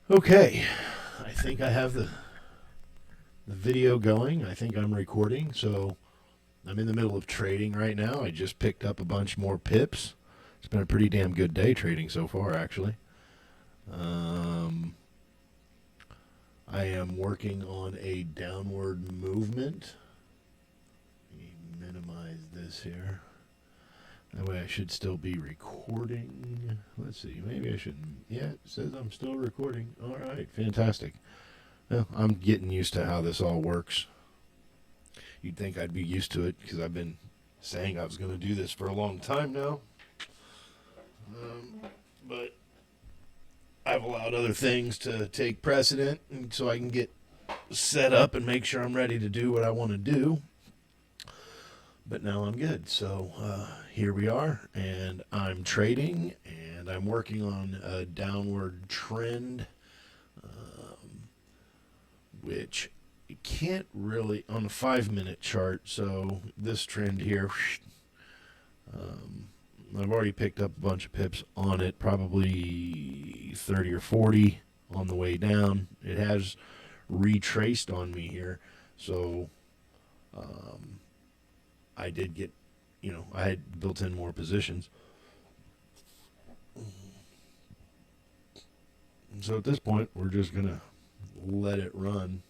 Okay, I think I have the video going. I think I'm recording, so I'm in the middle of trading right now. I just picked up a bunch more pips. It's been a pretty damn good day trading so far, actually. Um, I am working on a downward movement. Let me minimize this here. That way I should still be recording. Let's see, maybe I shouldn't. Yeah, it says I'm still recording. All right, fantastic. Well, I'm getting used to how this all works. You'd think I'd be used to it because I've been saying I was going to do this for a long time now. But I've allowed other things to take precedent so I can get set up and make sure I'm ready to do what I want to do. But now I'm good. So here we are, and I'm trading, and I'm working on a downward trend, which you can't really on a 5 minute chart. So this trend here, I've already picked up a bunch of pips on it, probably 30 or 40 on the way down. It has retraced on me here, so I did get, I had built in more positions. So at this point, we're just gonna let it run.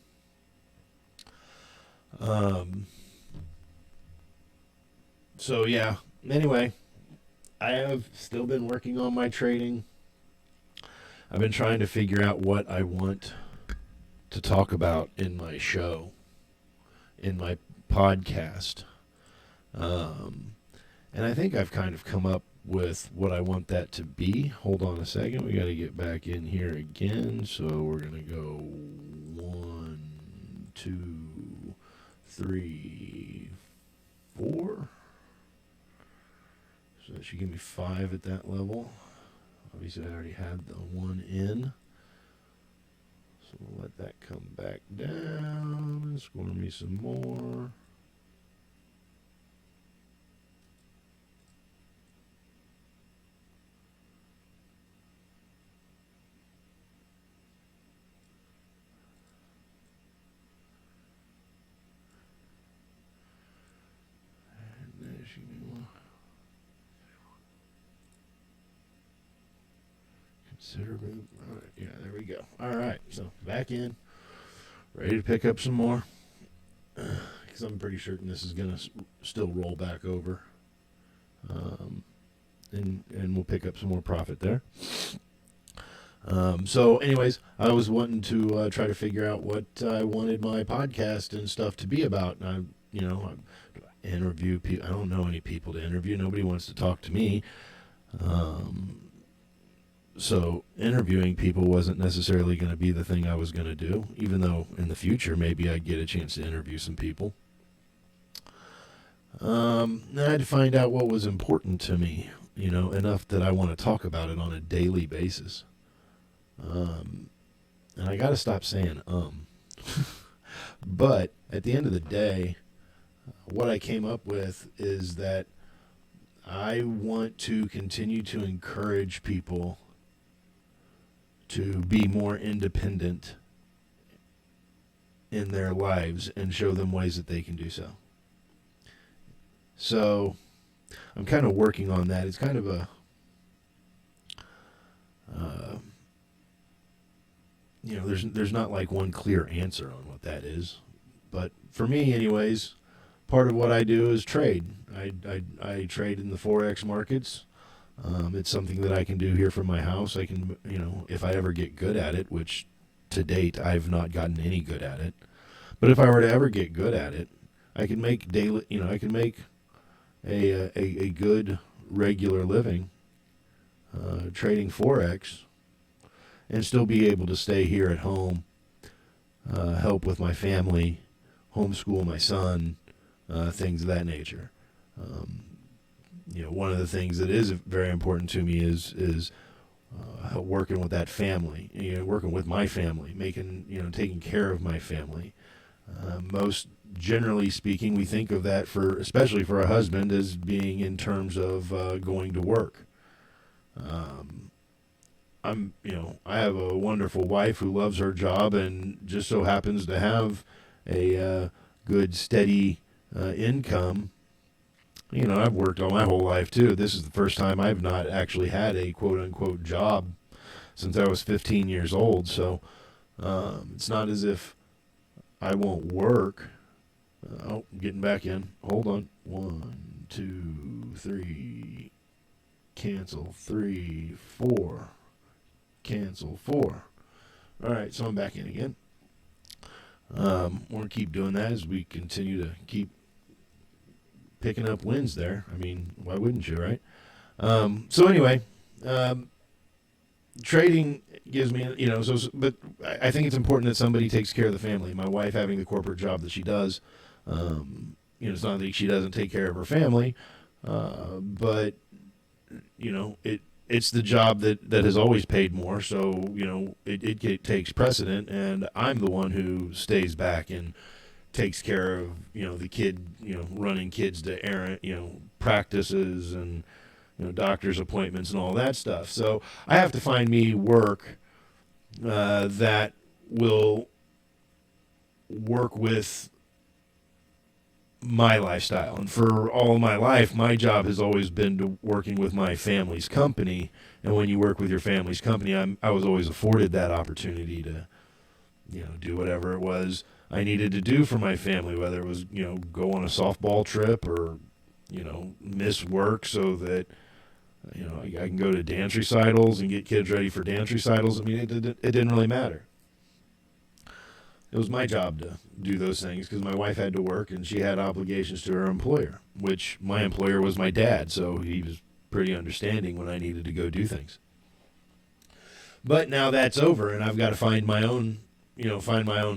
Um, so yeah. Anyway, I have still been working on my trading. I've been trying to figure out what I want to talk about in my show, in my podcast. Um, and I think I've kind of come up with what I want that to be. Hold on a second. We got to get back in here again. So we're going to go 1, 2, 3, 4. So that should give me 5 at that level. Obviously, I already had the 1 in. So we'll let that come back down and score me some more. Considerable. All right, yeah, there we go. All right, so back in, ready to pick up some more, because I'm pretty certain this is gonna still roll back over, um, and we'll pick up some more profit there. So, anyways, I was wanting to try to figure out what I wanted my podcast and stuff to be about. And I interview people. I don't know any people to interview. Nobody wants to talk to me. So interviewing people wasn't necessarily going to be the thing I was going to do, even though in the future maybe I'd get a chance to interview some people. I had to find out what was important to me, enough that I want to talk about it on a daily basis. And I got to stop saying. But at the end of the day, what I came up with is that I want to continue to encourage people to be more independent in their lives and show them ways that they can do so. So I'm kind of working on that. It's kind of a, there's not like one clear answer on what that is. But for me, anyways, part of what I do is trade. I trade in the Forex markets. It's something that I can do here from my house. I can, if I ever get good at it, which to date I've not gotten any good at it. But if I were to ever get good at it, I can make daily, I can make a good regular living trading Forex and still be able to stay here at home, help with my family, homeschool my son, things of that nature. One of the things that is very important to me is working with that family, working with my family, taking care of my family. Most generally speaking, we think of that especially for a husband, as being in terms of going to work. I have a wonderful wife who loves her job and just so happens to have a good, steady income. I've worked all my whole life too. This is the first time I've not actually had a quote unquote job since I was 15 years old. So it's not as if I won't work. I'm getting back in. Hold on. 1, 2, 3. Cancel. 3, 4. Cancel. 4. All right, so I'm back in again. We're going to keep doing that as we continue to keep picking up wins there. I mean, why wouldn't you, right? So anyway, trading gives me, but I think it's important that somebody takes care of the family. My wife having the corporate job that she does, it's not that she doesn't take care of her family, but it's the job that has always paid more. So it takes precedent, and I'm the one who stays back and takes care of the kid, running kids to errand practices and doctor's appointments and all that stuff. So I have to find me work that will work with my lifestyle. And for all of my life, my job has always been to working with my family's company. And when you work with your family's company, I was always afforded that opportunity to do whatever it was I needed to do for my family, whether it was go on a softball trip or miss work so that I can go to dance recitals and get kids ready for dance recitals. I mean, it didn't really matter. It was my job to do those things because my wife had to work and she had obligations to her employer, which my employer was my dad, so he was pretty understanding when I needed to go do things. But now that's over, and I've got to find my own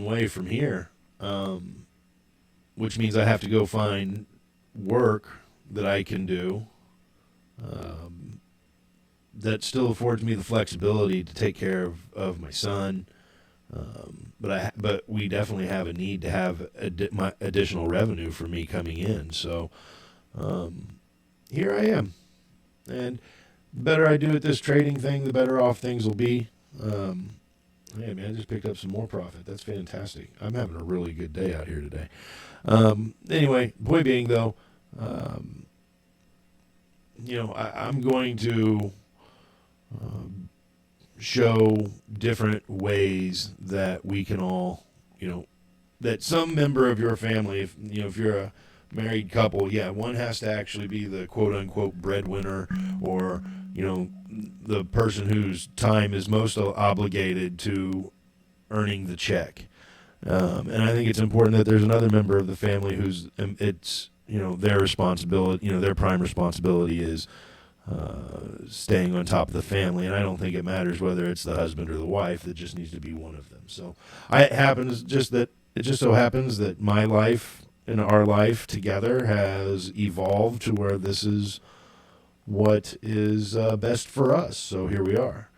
way from here, which means I have to go find work that I can do that still affords me the flexibility to take care of my son. But we definitely have a need to have my additional revenue for me coming in. So here I am, and the better I do at this trading thing, the better off things will be. Hey man, I just picked up some more profit. That's fantastic. I'm having a really good day out here today. Anyway, point being though, I'm going to show different ways that we can all, that some member of your family, if you're a married couple, one has to actually be the quote unquote breadwinner, or, the person whose time is most obligated to earning the check. And I think it's important that there's another member of the family who's, it's, their responsibility, their prime responsibility is staying on top of the family. And I don't think it matters whether it's the husband or the wife. It just needs to be one of them. So it just so happens that my life and our life together has evolved to where this is what is best for us. So here we are.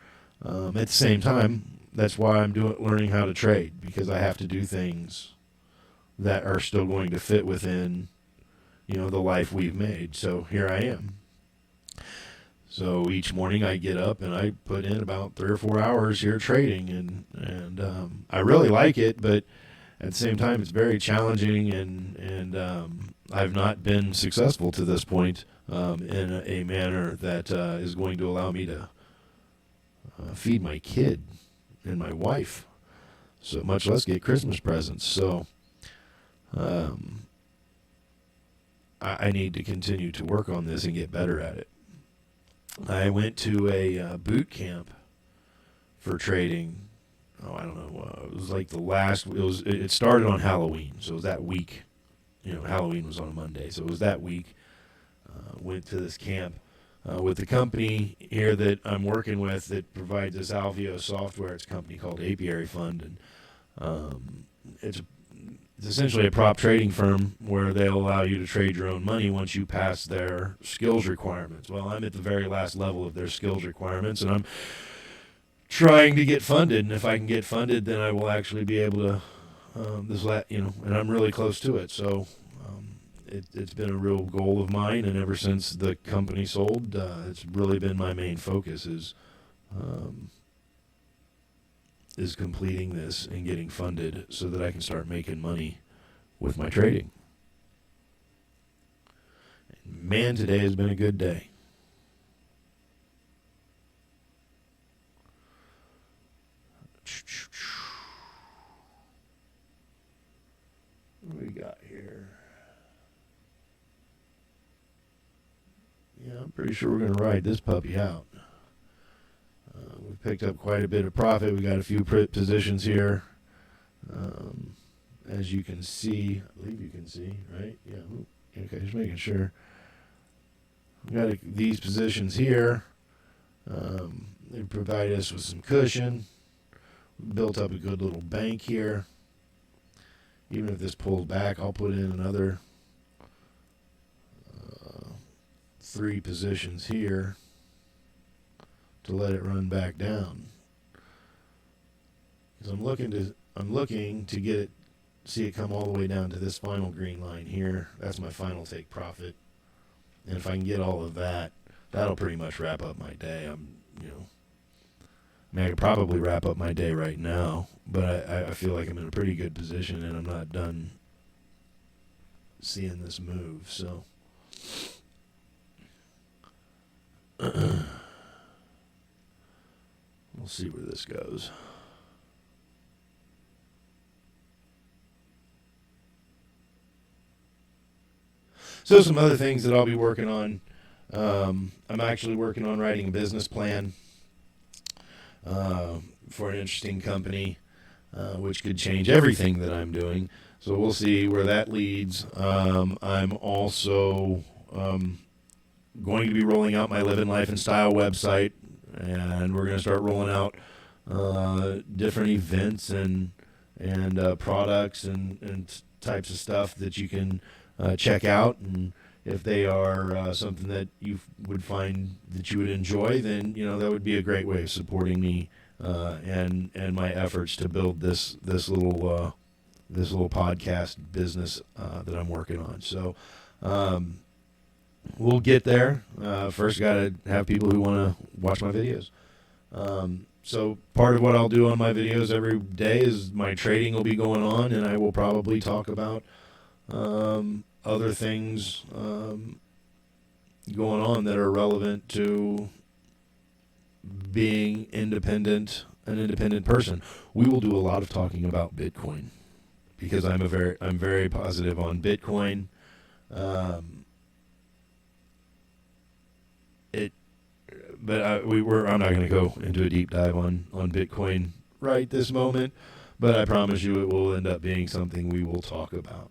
At the same time, that's why I'm learning how to trade, because I have to do things that are still going to fit within, the life we've made. So here I am. So each morning I get up and I put in about 3 or 4 hours here trading, and I really like it, but at the same time it's very challenging, and I've not been successful to this point in a manner that is going to allow me to feed my kid and my wife, so much less get Christmas presents. So I need to continue to work on this and get better at it. I went to a boot camp for trading. Oh, I don't know. It was like it started on Halloween, so it was that week. Halloween was on a Monday, so it was that week. Went to this camp with the company here that I'm working with that provides this Alveo software. It's a company called Apiary Fund, and it's essentially a prop trading firm where they'll allow you to trade your own money once you pass their skills requirements. Well, I'm at the very last level of their skills requirements, and I'm trying to get funded. And if I can get funded, then I will actually be able to and I'm really close to it. So it's been a real goal of mine, and ever since the company sold, it's really been my main focus is is completing this and getting funded so that I can start making money with my trading. And man, today has been a good day. What do we got here? Yeah, I'm pretty sure we're going to ride this puppy out. We've picked up quite a bit of profit. We got a few positions here. As you can see, I believe you can see, right? Yeah. Okay, just making sure. We got these positions here. They provide us with some cushion. We built up a good little bank here. Even if this pulls back, I'll put in another 3 positions here to let it run back down. Because I'm looking to get it, see it come all the way down to this final green line here. That's my final take profit. And if I can get all of that, that'll pretty much wrap up my day. I could probably wrap up my day right now, but I feel like I'm in a pretty good position and I'm not done seeing this move. So we'll see where this goes. So some other things that I'll be working on. I'm actually working on writing a business plan for an interesting company, which could change everything that I'm doing. So we'll see where that leads. I'm also going to be rolling out my Living Life and Style website, and we're going to start rolling out different events and products and types of stuff that you can check out. And if they are something that you would find that you would enjoy, then that would be a great way of supporting me and my efforts to build this little podcast business that I'm working on. So we'll get there. First, got to have people who want to watch my videos. So part of what I'll do on my videos every day is my trading will be going on, and I will probably talk about other things going on that are relevant to being an independent person. We will do a lot of talking about Bitcoin because I'm very positive on Bitcoin. I'm not going to go into a deep dive on Bitcoin right this moment, but I promise you it will end up being something we will talk about.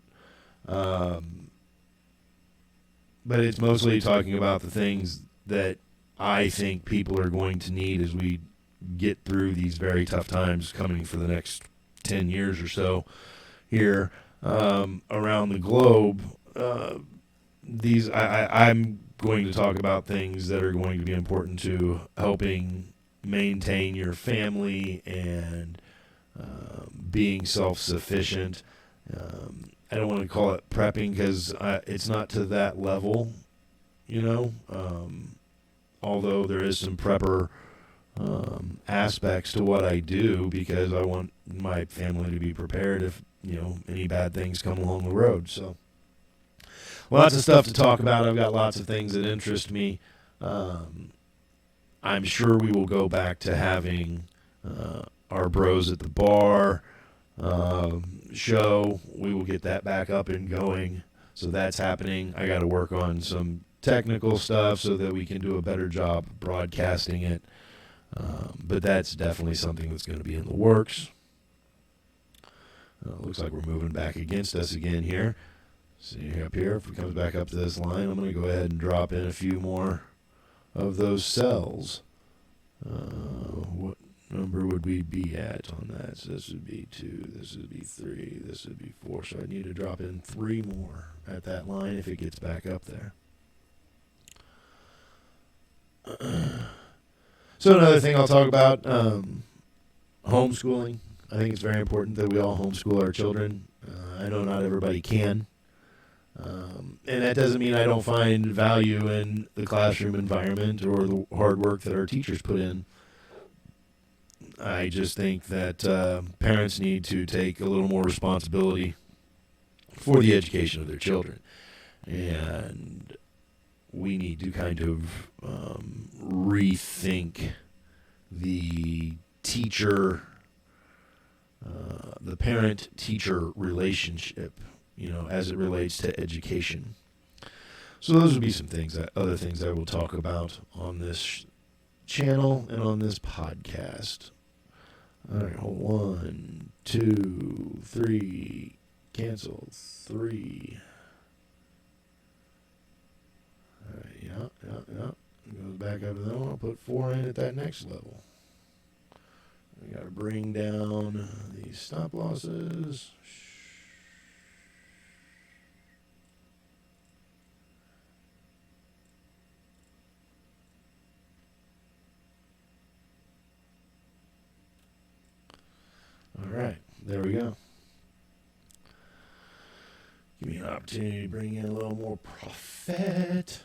But it's mostly talking about the things that I think people are going to need as we get through these very tough times coming for the next 10 years or so here around the globe. I'm going to talk about things that are going to be important to helping maintain your family and being self-sufficient. I don't want to call it prepping because it's not to that level, although there is some prepper aspects to what I do because I want my family to be prepared if, any bad things come along the road. So lots of stuff to talk about. I've got lots of things that interest me. I'm sure we will go back to having our Bros at the Bar show. We will get that back up and going. So that's happening. I got to work on some technical stuff so that we can do a better job broadcasting it. But that's definitely something that's going to be in the works. Looks like we're moving back against us again here. See up here, if it comes back up to this line, I'm going to go ahead and drop in a few more of those cells. What number would we be at on that? So this would be 2, this would be 3, this would be 4. So I need to drop in 3 more at that line if it gets back up there. So another thing I'll talk about, homeschooling. I think it's very important that we all homeschool our children. I know not everybody can. And that doesn't mean I don't find value in the classroom environment or the hard work that our teachers put in. I just think that parents need to take a little more responsibility for the education of their children. And we need to kind of rethink the teacher, the parent-teacher relationship, as it relates to education. So those would be some things, other things I will talk about on this channel and on this podcast. All right, hold 1, 2, 3, cancel 3. All right, yeah. It goes back up to that one. I'll put 4 in at that next level. We got to bring down these stop losses. All right, there we go. Give me an opportunity to bring in a little more profit.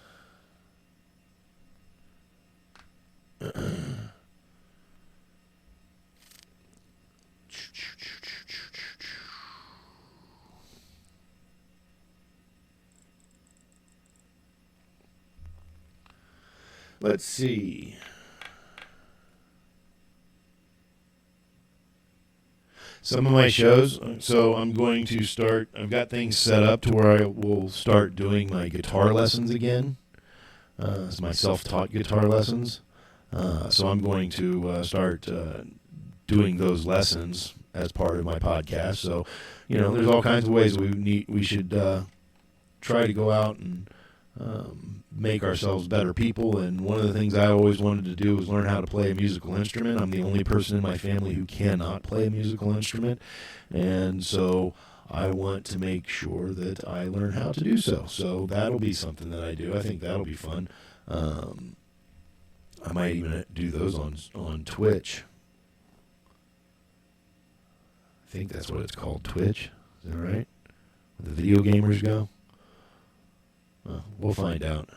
Let's see. Some of my shows, so I'm going to start, I've got things set up to where I will start doing my guitar lessons again. It's my self-taught guitar lessons. So I'm going to start doing those lessons as part of my podcast. So, there's all kinds of ways we should try to go out and make ourselves better people. And one of the things I always wanted to do was learn how to play a musical instrument. I'm the only person in my family who cannot play a musical instrument, and so I want to make sure that I learn how to do so. So that'll be something that I do. I think that'll be fun. I might even do those on Twitch. I think that's what it's called, Twitch. Is that right? Where the video gamers go? Well, we'll find out.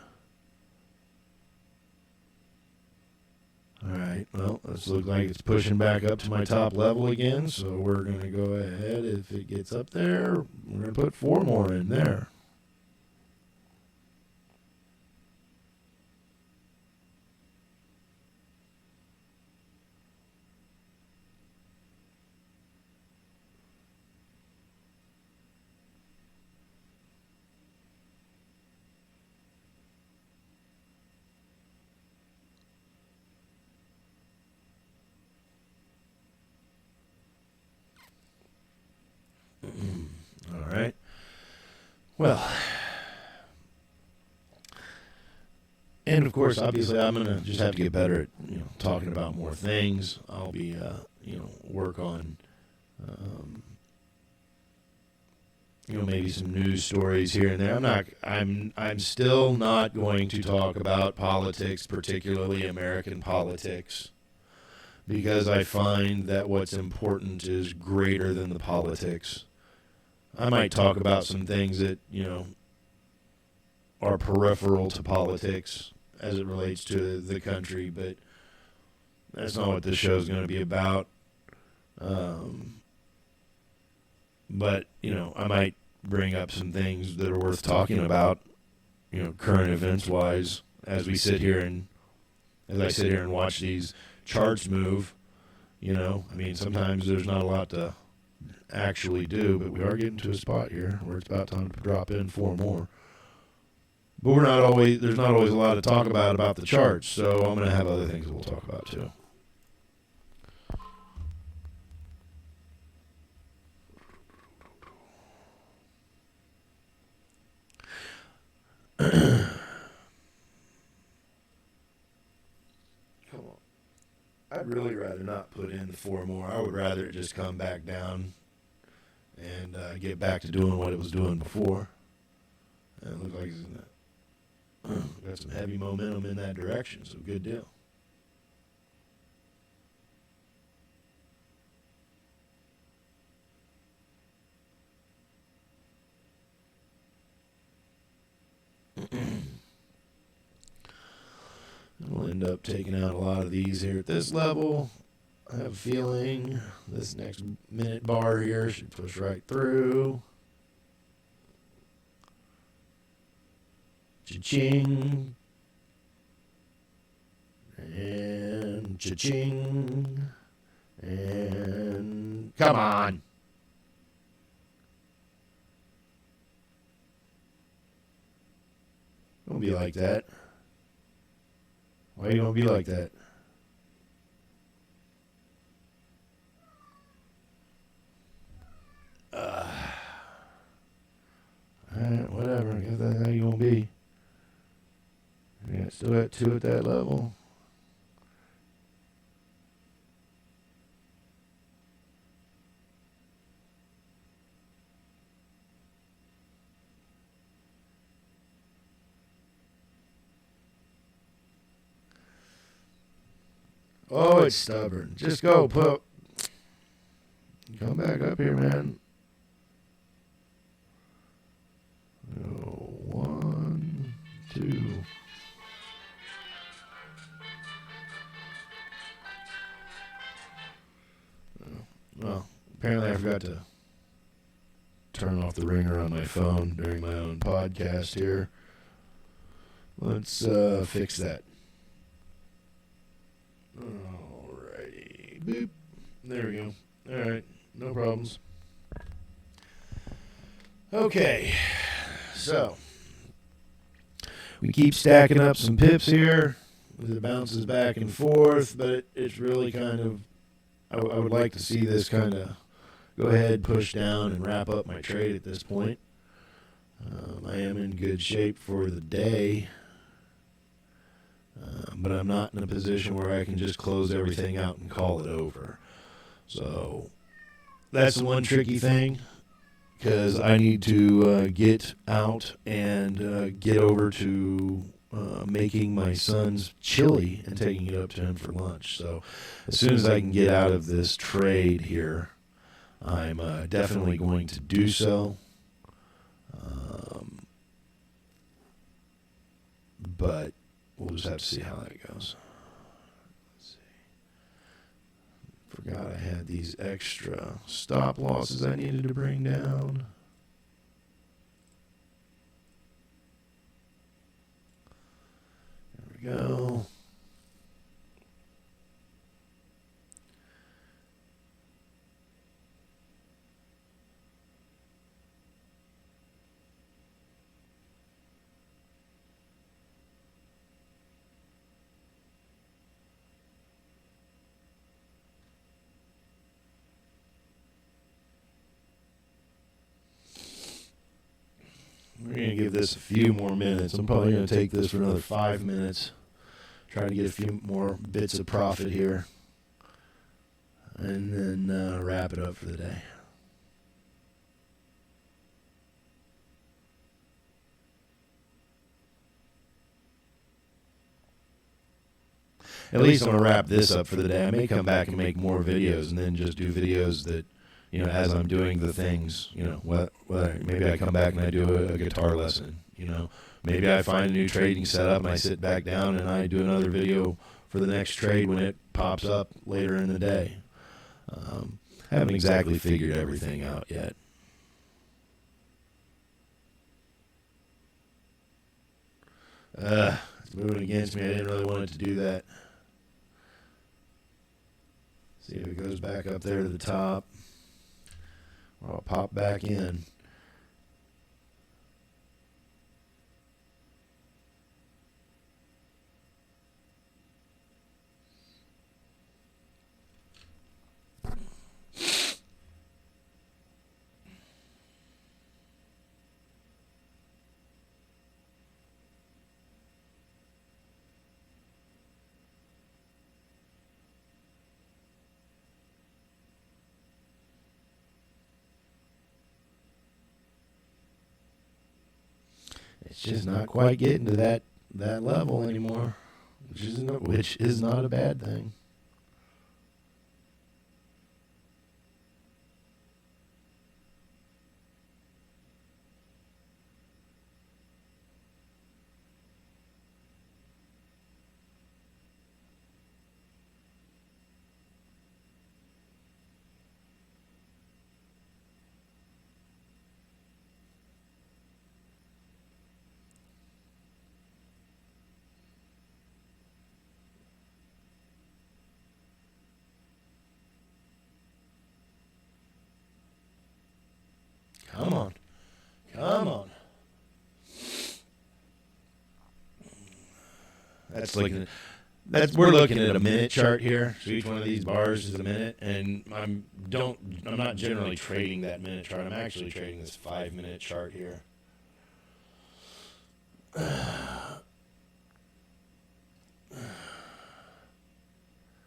All right, well, this looks like it's pushing back up to my top level again, so we're going to go ahead. If it gets up there, we're going to put 4 more in there. All right. Well, and of course, obviously, I'm gonna just have to get better at talking about more things. I'll be work on maybe some news stories here and there. I'm still not going to talk about politics, particularly American politics, because I find that what's important is greater than the politics. I might talk about some things that, are peripheral to politics as it relates to the country, but that's not what this show is going to be about. But, I might bring up some things that are worth talking about, current events wise, as I sit here and watch these charts move. Sometimes there's not a lot to actually do, but we are getting to a spot here where it's about time to drop in 4 more. But there's not always a lot to talk about the charts, so I'm going to have other things we'll talk about too. Come on. I'd really rather not put in the 4 more. I would rather it just come back down and get back to doing what it was doing before. And it looks like it's got some heavy momentum in that direction, so good deal. We'll end up taking out a lot of these here at this level. I have a feeling this next minute bar here should push right through. Cha-ching. And cha-ching. And come on. Don't be like that. Why are you gonna be like that? Alright, whatever. I guess that's how you gonna be. Yeah, still at 2 at that level. Oh, it's stubborn. Just go, pup. Come back up here, man. Oh, 1, 2. Well, apparently I forgot to turn off the ringer on my phone during my own podcast here. Let's fix that. Alrighty. Boop. There we go. Alright. No problems. Okay. So, we keep stacking up some pips here. It bounces back and forth, but it's really kind of, I would like to see this kind of go ahead, push down, and wrap up my trade at this point. I am in good shape for the day, but I'm not in a position where I can just close everything out and call it over. So that's the one tricky thing, because I need to get out and get over to making my son's chili and taking it up to him for lunch. So as soon as I can get out of this trade here, I'm definitely going to do so. But we'll just have to see how that goes. Let's see. Forgot I had these extra stop losses I needed to bring down. There we go. We're going to give this a few more minutes. I'm probably going to take this for another 5 minutes. Try to get a few more bits of profit here. And then wrap it up for the day. At least I'm going to wrap this up for the day. I may come back and make more videos and then just do videos that, you know, as I'm doing the things, you know, maybe I come back and I do a guitar lesson, you know. Maybe I find a new trading setup and I sit back down and I do another video for the next trade when it pops up later in the day. Haven't exactly figured everything out yet. It's moving against me. I didn't really want it to do that. See if it goes back up there to the top. Or I'll pop back in. It's just not quite getting to that level anymore, which is not a bad thing. we're looking at a minute chart here. So each one of these bars is a minute, and I'm not generally trading that minute chart. I'm actually trading this 5-minute chart here.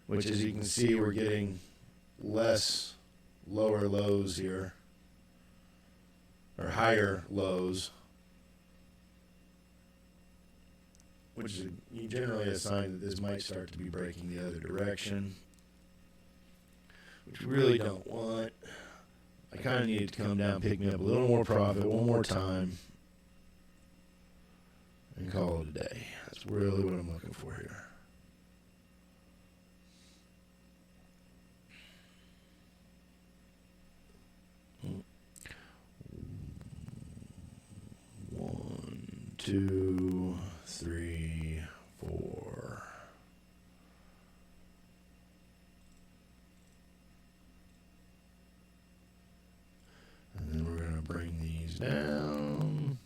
Which, as you can see, we're getting less lower lows here, or higher lows, which is generally a sign that this might start to be breaking the other direction, which we really don't want. I kind of need it to come down, pick me up a little more profit one more time, and call it a day. That's really what I'm looking for here. One, two, three, four. And then we're going to bring these down.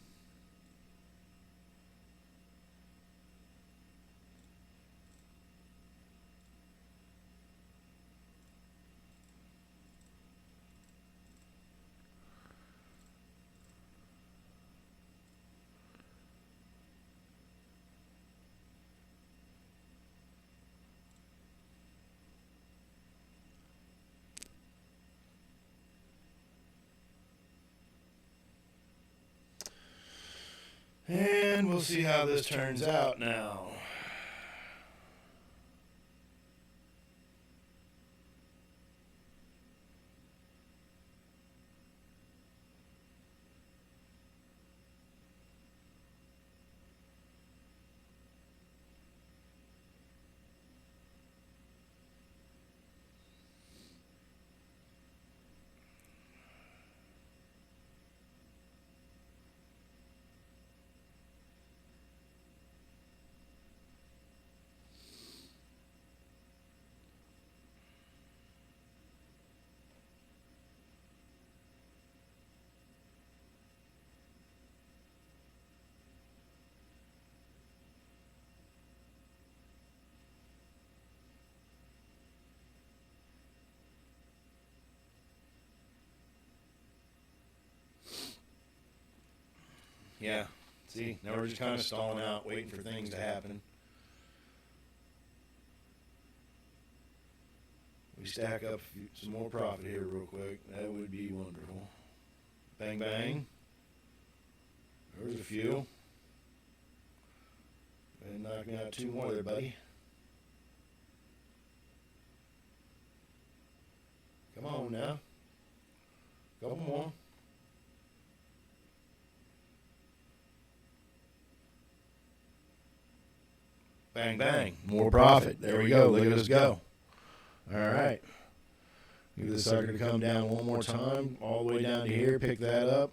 And we'll see how this turns out now. Yeah, see, now we're just kind of stalling out, waiting for things to happen. We stack up some more profit here real quick. That would be wonderful. Bang, bang. There's a few. And knock me out 2 more there, buddy. Come on now. Couple more. Bang, bang. More profit. There we go. Look at us go. All right. Give this sucker to come down one more time, all the way down to here. Pick that up.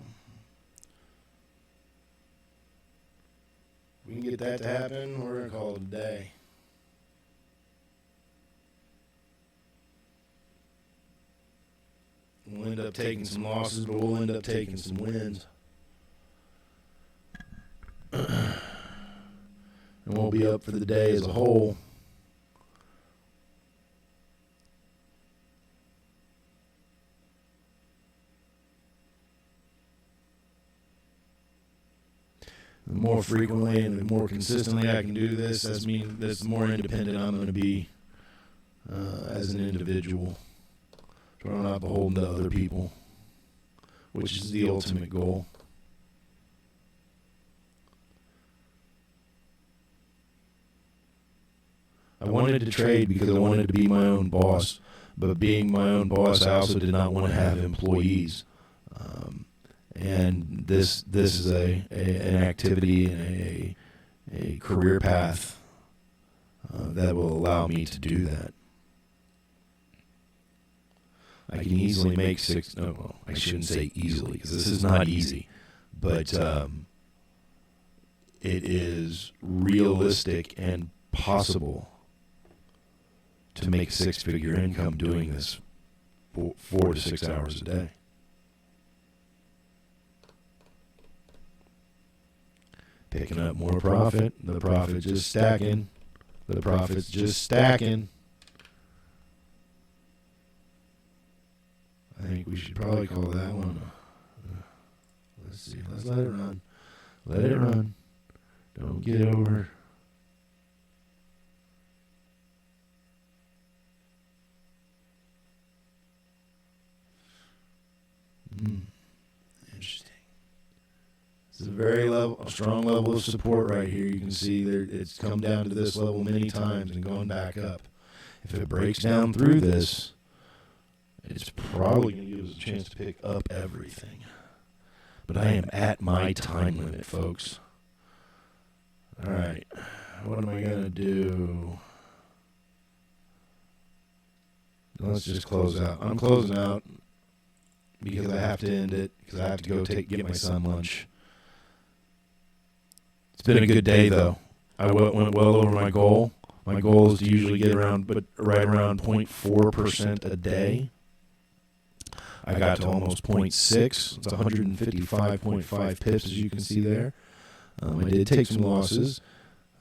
We can get that to happen. We're going to call it a day. We'll end up taking some losses, but we'll end up taking some wins. And we'll be up for the day as a whole. The more frequently and the more consistently I can do this, that's the more independent I'm going to be as an individual. So I'm not beholden to other people, which is the ultimate goal. I wanted to trade because I wanted to be my own boss, but being my own boss, I also did not want to have employees. And this is an activity and a career path that will allow me to do that. I can easily make I shouldn't say easily, because this is not easy, but it is realistic and possible to make 6-figure income doing this 4 to 6 hours a day. Picking up more profit, the profit just stacking. The profit's just stacking. I think we should probably call that one. Let's see. Let's let it run. Let it run. Don't get over. Interesting. It's a very strong level of support right here. You can see there it's come down to this level many times and going back up. If it breaks down through this, it's probably going to give us a chance to pick up everything. But I am at my time limit, folks. All right. What am I going to do? Let's just close out. I'm closing out because I have to end it, because I have to go get my son lunch. It's been a good day, though. I went well over my goal. My goal is to usually get right around 0.4% a day. I got to almost 0.6. It's 155.5 pips, as you can see there. I did take some losses,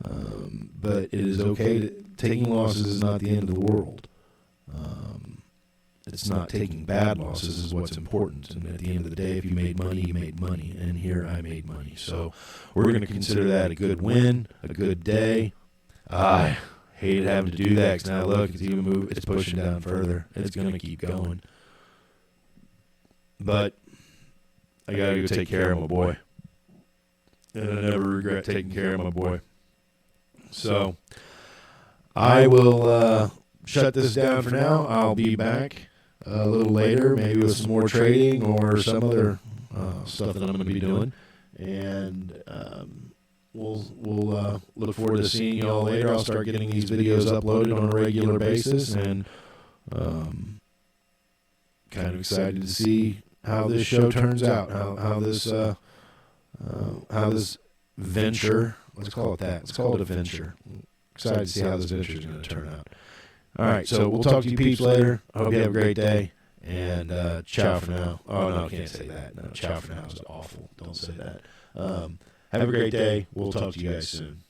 but it is okay. Taking losses is not the end of the world. It's not taking bad losses is what's important. And at the end of the day, if you made money, you made money. And here I made money. So we're going to consider that a good win, a good day. I hated having to do that because now look, it's pushing down further. It's going to keep going. But I got to go take care of my boy. And I never regret taking care of my boy. So I will shut this down for now. I'll be back a little later, maybe with some more trading or some other stuff that I'm going to be doing. And we'll look forward to seeing you all later. I'll start getting these videos uploaded on a regular basis, and kind of excited to see how this show turns out, how this venture, let's call it that. Let's call it a venture. Excited to see how this venture is going to turn out. All right, so we'll talk to you peeps later. I hope you have a great day, and ciao for now. Oh, no, I can't say that. No, ciao for now is awful. Don't say that. Have a great day. We'll talk to you guys soon.